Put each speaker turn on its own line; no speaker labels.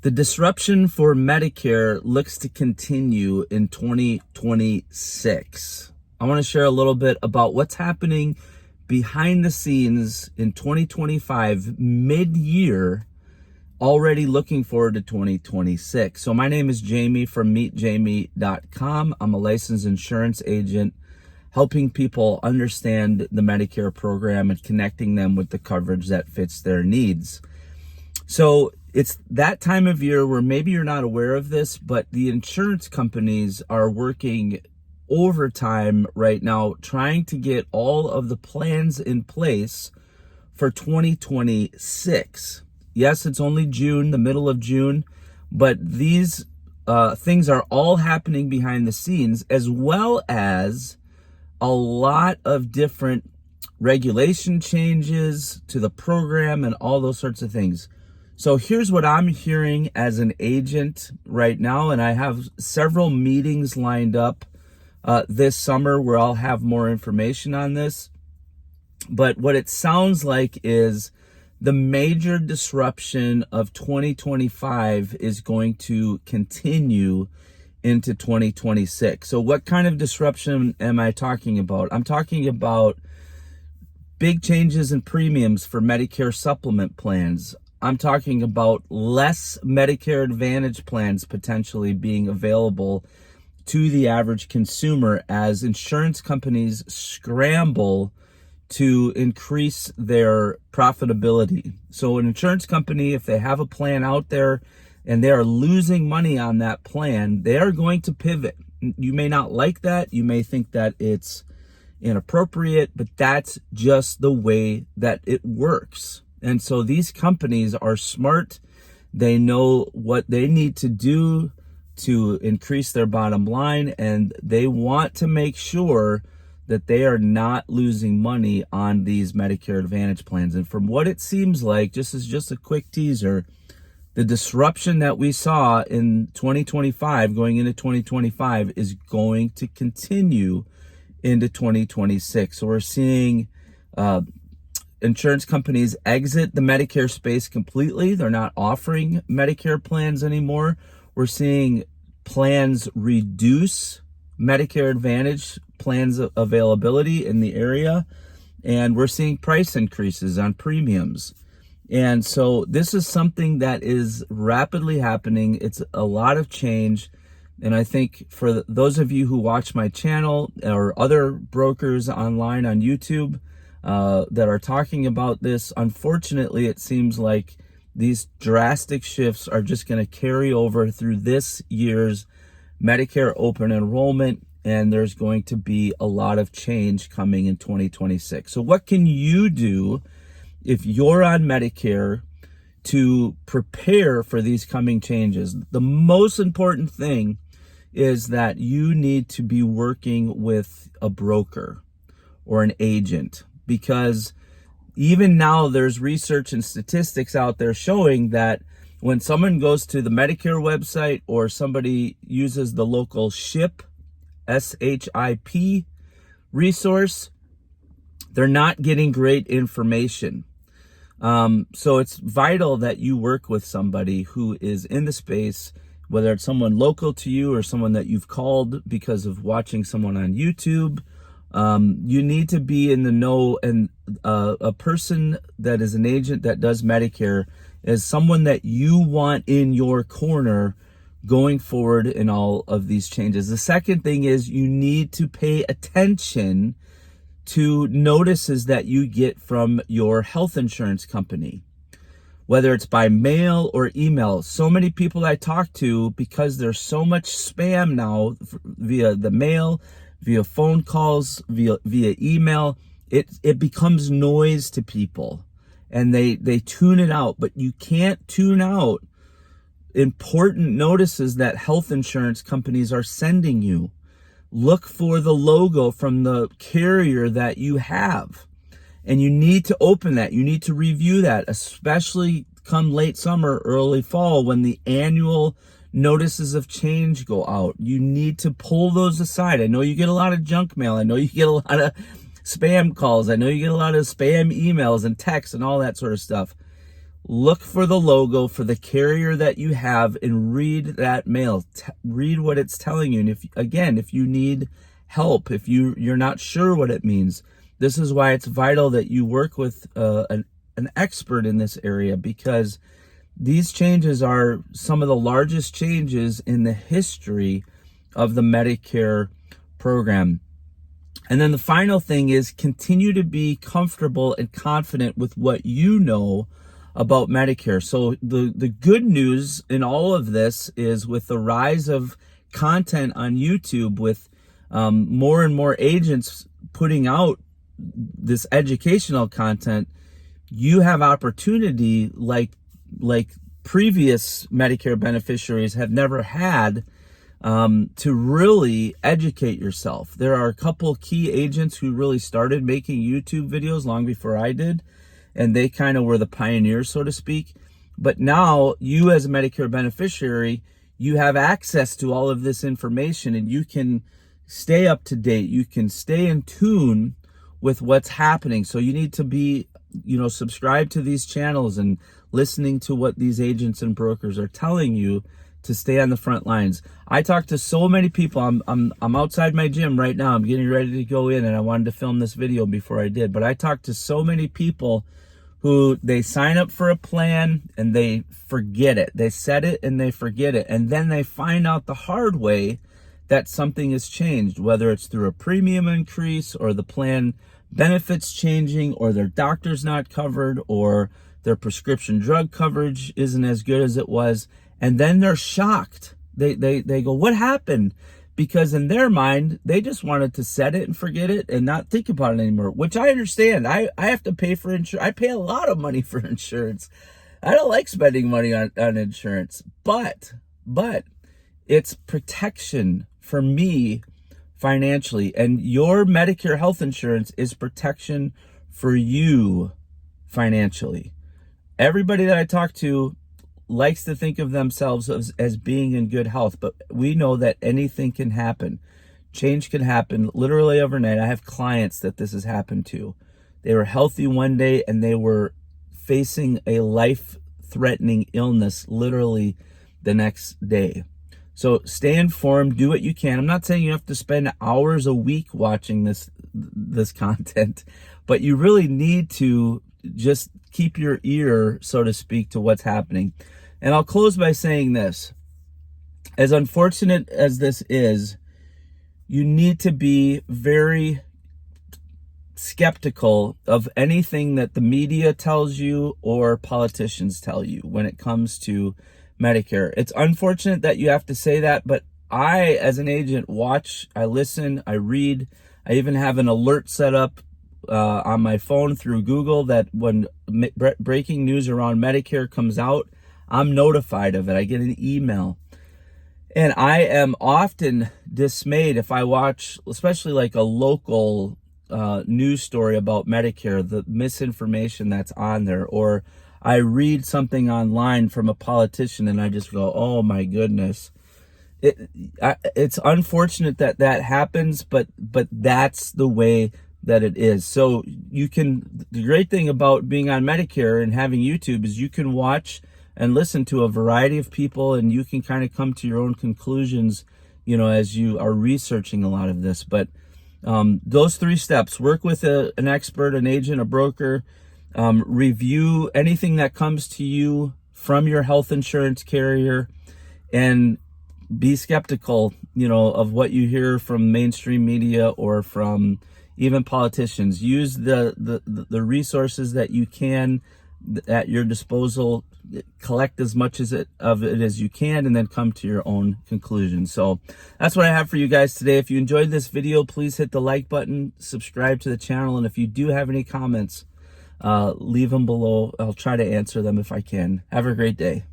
The disruption for Medicare looks to continue in 2026. I want to share a little bit about what's happening behind the scenes in 2025 mid-year, already looking forward to 2026. So my name is Jamie from meetjamie.com. I'm a licensed insurance agent helping people understand the Medicare program and connecting them with the coverage that fits their needs. So it's that time of year where maybe you're not aware of this, but the insurance companies are working overtime right now trying to get all of the plans in place for 2026. Yes, it's only June, the middle of June, but these things are all happening behind the scenes, as well as a lot of different regulation changes to the program and all those sorts of things. So here's what I'm hearing as an agent right now, and I have several meetings lined up this summer where I'll have more information on this. But what it sounds like is the major disruption of 2025 is going to continue into 2026. So what kind of disruption am I talking about? I'm talking about big changes in premiums for Medicare supplement plans. I'm talking about less Medicare Advantage plans potentially being available to the average consumer as insurance companies scramble to increase their profitability. So an insurance company, if they have a plan out there and they are losing money on that plan, they are going to pivot. You may not like that. You may think that it's inappropriate, but that's just the way that it works. And so these companies are smart. They know what they need to do to increase their bottom line, and they want to make sure that they are not losing money on these Medicare Advantage plans. And from what it seems like, just a quick teaser, the disruption that we saw in 2025 going into 2025 is going to continue into 2026. So we're seeing insurance companies exit the Medicare space completely. They're not offering Medicare plans anymore. We're seeing plans reduce Medicare Advantage plans availability in the area, and we're seeing price increases on premiums. And so this is something that is rapidly happening. It's a lot of change. And I think for those of you who watch my channel or other brokers online on YouTube that are talking about this, unfortunately, it seems like these drastic shifts are just going to carry over through this year's Medicare open enrollment, and there's going to be a lot of change coming in 2026. So what can you do if you're on Medicare to prepare for these coming changes? The most important thing is that you need to be working with a broker or an agent, because even now there's research and statistics out there showing that when someone goes to the Medicare website or somebody uses the local SHIP, SHIP resource, they're not getting great information. So it's vital that you work with somebody who is in the space, whether it's someone local to you or someone that you've called because of watching someone on YouTube. You need to be in the know, and a person that is an agent that does Medicare is someone that you want in your corner going forward in all of these changes. The second thing is you need to pay attention to notices that you get from your health insurance company, whether it's by mail or email. So many people I talk to, because there's so much spam now via the mail, via phone calls, via email, it becomes noise to people, and they tune it out. But you can't tune out important notices that health insurance companies are sending you. Look for the logo from the carrier that you have, and you need to open that. You need to review that, especially come late summer, early fall, when the annual notices of change go out. You need to pull those aside. I know you get a lot of junk mail. I know you get a lot of spam calls. I know you get a lot of spam emails and texts and all that sort of stuff. look for the logo for the carrier that you have and read that mail. Read what it's telling you. And if you need help, if you're not sure what it means, this is why it's vital that you work with an expert in this area, because these changes are some of the largest changes in the history of the Medicare program. And then the final thing is continue to be comfortable and confident with what you know about Medicare. So the good news in all of this is, with the rise of content on YouTube, with more and more agents putting out this educational content, you have opportunity like previous Medicare beneficiaries have never had, to really educate yourself. There are a couple key agents who really started making YouTube videos long before I did, and they kind of were the pioneers, so to speak. But now you, as a Medicare beneficiary, you have access to all of this information, and you can stay up to date. You can stay in tune with what's happening. So you need to be, subscribe to these channels and listening to what these agents and brokers are telling you to stay on the front lines. I talk to so many people. I'm outside my gym right now. I'm getting ready to go in, and I wanted to film this video before I did. But I talked to so many people who they sign up for a plan and they forget it. They set it and they forget it. And then they find out the hard way that something has changed, whether it's through a premium increase or the plan benefits changing, or their doctor's not covered, or their prescription drug coverage isn't as good as it was. And then they're shocked. They go, what happened? Because in their mind, they just wanted to set it and forget it and not think about it anymore, which I understand. I have to pay for insurance. I pay a lot of money for insurance. I don't like spending money on insurance, but it's protection for me financially. And your Medicare health insurance is protection for you financially. Everybody that I talk to likes to think of themselves as being in good health, but we know that anything can happen. Change can happen literally overnight. I have clients that this has happened to. They were healthy one day and they were facing a life-threatening illness literally the next day. So stay informed, do what you can. I'm not saying you have to spend hours a week watching this content, but you really need to just keep your ear, so to speak, to what's happening. And I'll close by saying this. As unfortunate as this is, you need to be very skeptical of anything that the media tells you or politicians tell you when it comes to Medicare. It's unfortunate that you have to say that, but I, as an agent, watch, I listen, I read. I even have an alert set up on my phone through Google that when breaking news around Medicare comes out, I'm notified of it. I get an email. And I am often dismayed if I watch, especially like a local news story about Medicare, the misinformation that's on there, or I read something online from a politician and I just go, oh my goodness. It's unfortunate that happens, but that's the way that it is. So the great thing about being on Medicare and having YouTube is you can watch and listen to a variety of people, and you can kind of come to your own conclusions, as you are researching a lot of this. But those 3 steps: work with an expert, an agent, a broker, review anything that comes to you from your health insurance carrier, and be skeptical, of what you hear from mainstream media or from even politicians. Use the resources that you can at your disposal. Collect as much of it as you can, and then come to your own conclusion. So that's what I have for you guys today. If you enjoyed this video, please hit the like button, subscribe to the channel, and if you do have any comments, leave them below. I'll try to answer them if I can. Have a great day.